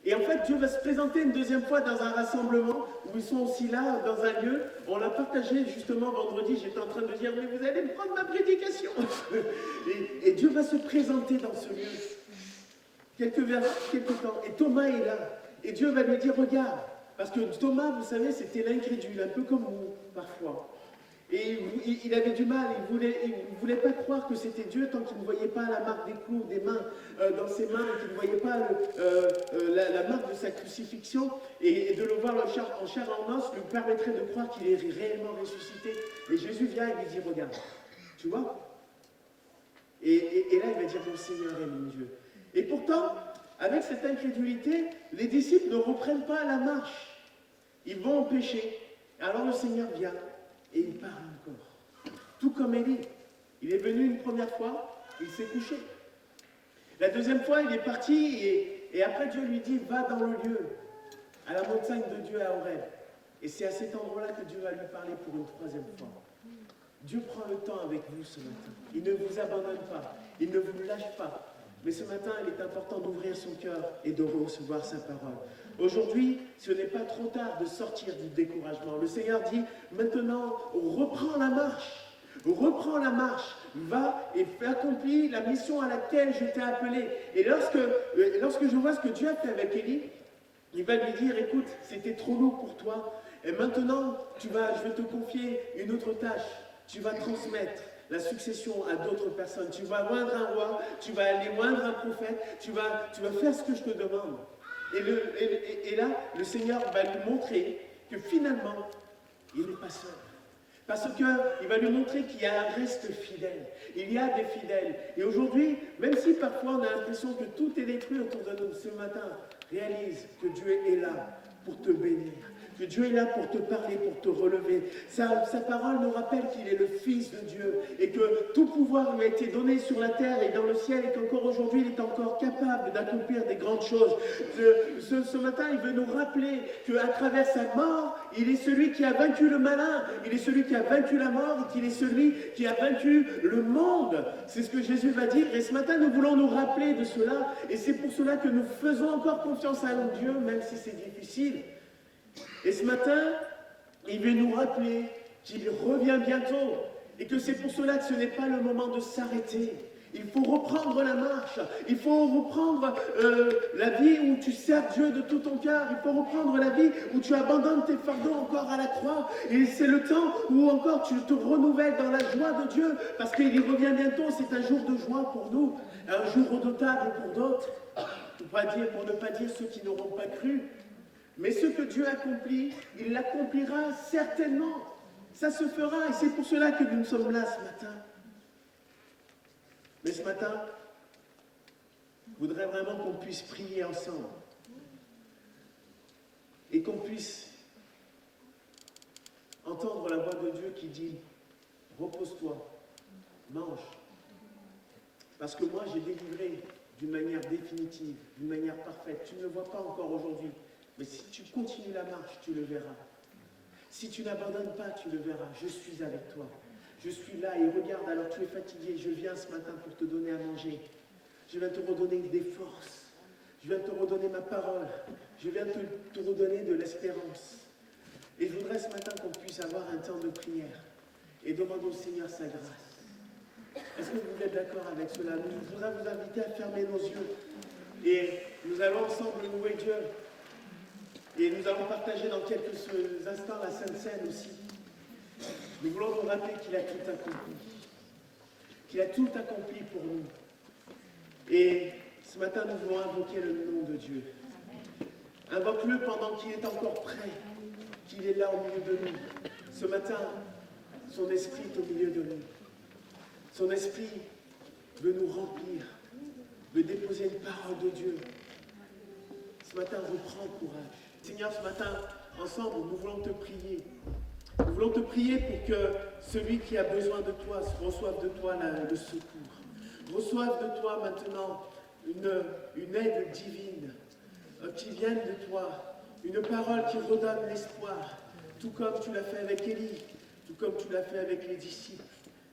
Et en fait, Dieu va se présenter une deuxième fois dans un rassemblement où ils sont aussi là, dans un lieu. On l'a partagé justement vendredi. J'étais en train de dire, mais vous allez me prendre ma prédication. et Dieu va se présenter dans ce lieu. Quelques temps. Et Thomas est là. Et Dieu va lui dire, regarde. Parce que Thomas, vous savez, c'était l'incrédule, un peu comme vous, parfois. Et il avait du mal, il ne voulait pas croire que c'était Dieu tant qu'il ne voyait pas la marque des clous, des mains dans ses mains, et qu'il ne voyait pas la marque de sa crucifixion, et de le voir en chair en os lui permettrait de croire qu'il est réellement ressuscité. Et Jésus vient et lui dit, regarde, tu vois? Et là il va dire, mon Seigneur est mon Dieu. Et pourtant, avec cette incrédulité, les disciples ne reprennent pas la marche. Ils vont au péché. Alors le Seigneur vient. Et il part encore. Tout comme Élie. Il est venu une première fois, il s'est couché. La deuxième fois, il est parti et après Dieu lui dit, va dans le lieu, à la montagne de Dieu à Horeb. Et c'est à cet endroit-là que Dieu va lui parler pour une troisième fois. Dieu prend le temps avec vous ce matin. Il ne vous abandonne pas. Il ne vous lâche pas. Mais ce matin, il est important d'ouvrir son cœur et de recevoir sa parole. Aujourd'hui, ce n'est pas trop tard de sortir du découragement. Le Seigneur dit, maintenant, reprends la marche. Reprends la marche, va et accomplis la mission à laquelle je t'ai appelé. Et lorsque je vois ce que Dieu a fait avec Élie, il va lui dire, écoute, c'était trop lourd pour toi. Et maintenant, je vais te confier une autre tâche. Tu vas transmettre la succession à d'autres personnes. Tu vas moindre un roi, tu vas aller moindre un prophète, tu vas faire ce que je te demande. Et là, le Seigneur va lui montrer que finalement, il n'est pas seul. Parce qu'il va lui montrer qu'il y a un reste fidèle. Il y a des fidèles. Et aujourd'hui, même si parfois on a l'impression que tout est détruit autour de nous, ce matin, réalise que Dieu est là pour te bénir. Que Dieu est là pour te parler, pour te relever. Sa parole nous rappelle qu'il est le Fils de Dieu et que tout pouvoir lui a été donné sur la terre et dans le ciel et qu'encore aujourd'hui, il est encore capable d'accomplir des grandes choses. Ce matin, il veut nous rappeler qu'à travers sa mort, il est celui qui a vaincu le malin, il est celui qui a vaincu la mort et qu'il est celui qui a vaincu le monde. C'est ce que Jésus va dire. Et ce matin, nous voulons nous rappeler de cela et c'est pour cela que nous faisons encore confiance à Dieu, même si c'est difficile. Et ce matin, il veut nous rappeler qu'il revient bientôt et que c'est pour cela que ce n'est pas le moment de s'arrêter. Il faut reprendre la marche, il faut reprendre la vie où tu sers Dieu de tout ton cœur, il faut reprendre la vie où tu abandonnes tes fardeaux encore à la croix. Et c'est le temps où encore tu te renouvelles dans la joie de Dieu parce qu'il revient bientôt, c'est un jour de joie pour nous, un jour redoutable pour d'autres, pour ne pas dire ceux qui n'auront pas cru. Mais ce que Dieu accomplit, il l'accomplira certainement. Ça se fera et c'est pour cela que nous sommes là ce matin. Mais ce matin, je voudrais vraiment qu'on puisse prier ensemble. Et qu'on puisse entendre la voix de Dieu qui dit « Repose-toi, mange. » Parce que moi, j'ai délivré d'une manière définitive, d'une manière parfaite. Tu ne le vois pas encore aujourd'hui. Mais si tu continues la marche, tu le verras. Si tu n'abandonnes pas, tu le verras. Je suis avec toi. Je suis là et regarde, alors tu es fatigué. Je viens ce matin pour te donner à manger. Je viens te redonner des forces. Je viens te redonner ma parole. Je viens te redonner de l'espérance. Et je voudrais ce matin qu'on puisse avoir un temps de prière et demander au Seigneur sa grâce. Est-ce que vous êtes d'accord avec cela? Je voudrais vous inviter à fermer nos yeux. Et nous allons ensemble louer Dieu. Et nous allons partager dans quelques instants la Sainte Seine aussi. Nous voulons nous rappeler qu'il a tout accompli. Qu'il a tout accompli pour nous. Et ce matin, nous voulons invoquer le nom de Dieu. Invoque-le pendant qu'il est encore prêt, qu'il est là au milieu de nous. Ce matin, son esprit est au milieu de nous. Son esprit veut nous remplir, veut déposer une parole de Dieu. Ce matin, reprends courage. Seigneur, ce matin, ensemble, nous voulons te prier. Nous voulons te prier pour que celui qui a besoin de toi reçoive de toi le secours. Reçoive de toi maintenant une aide divine qui vienne de toi. Une parole qui redonne l'espoir. Tout comme tu l'as fait avec Élie, tout comme tu l'as fait avec les disciples.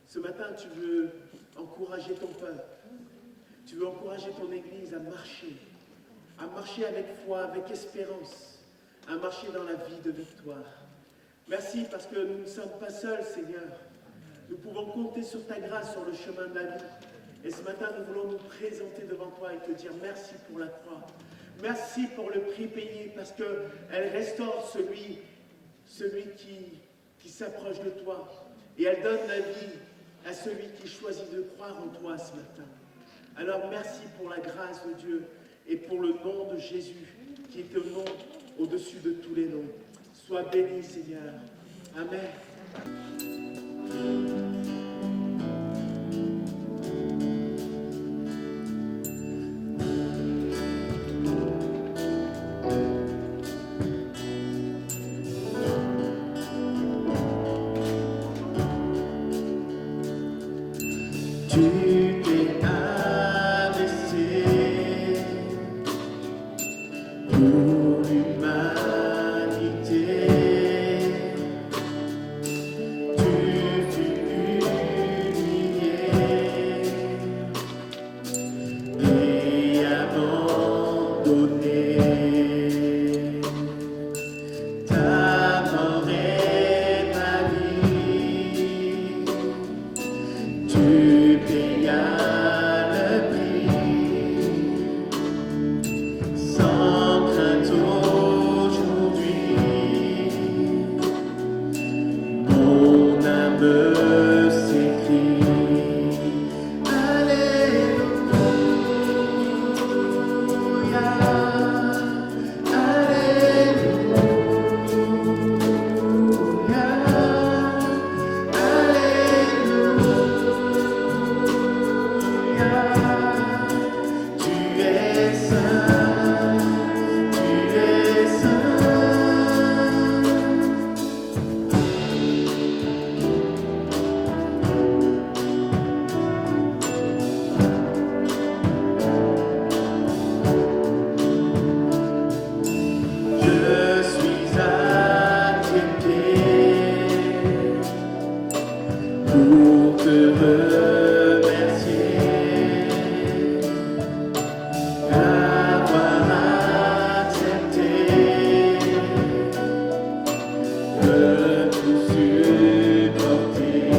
Ce matin, tu veux encourager ton peuple. Tu veux encourager ton Église à marcher avec foi, avec espérance, à marcher dans la vie de victoire. Merci parce que nous ne sommes pas seuls, Seigneur. Nous pouvons compter sur ta grâce sur le chemin de la vie. Et ce matin, nous voulons nous présenter devant toi et te dire merci pour la croix. Merci pour le prix payé parce qu'elle restaure celui qui s'approche de toi. Et elle donne la vie à celui qui choisit de croire en toi ce matin. Alors merci pour la grâce de Dieu et pour le nom de Jésus qui est le nom au-dessus de tous les noms. Sois béni, Seigneur. Amen. Tu t'es abaissé pour l'humanité. abandonné. Ta mort est ma vie, tu payas le prix, sans crainte aujourd'hui, mon âme s'écrie. Je suis à tes pieds pour te remercier d'avoir accepté de tout supporter,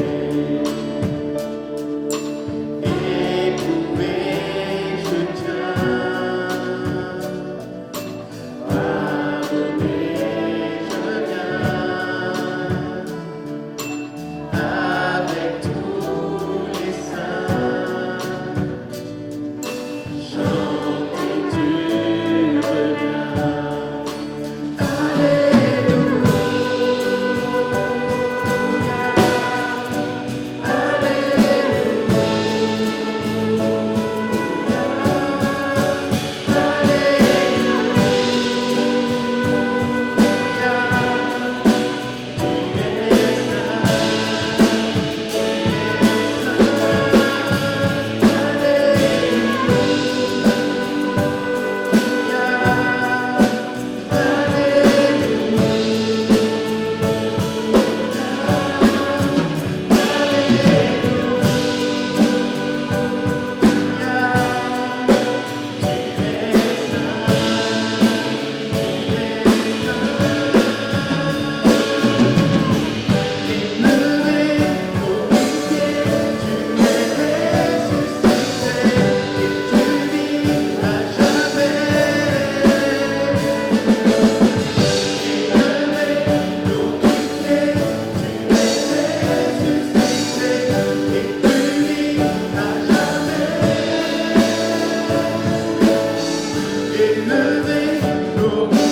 éprouver, je tiens. Pardonner, je viens avec tous les saints, chanter tu reviens. Alléluia, élevé, glorifié,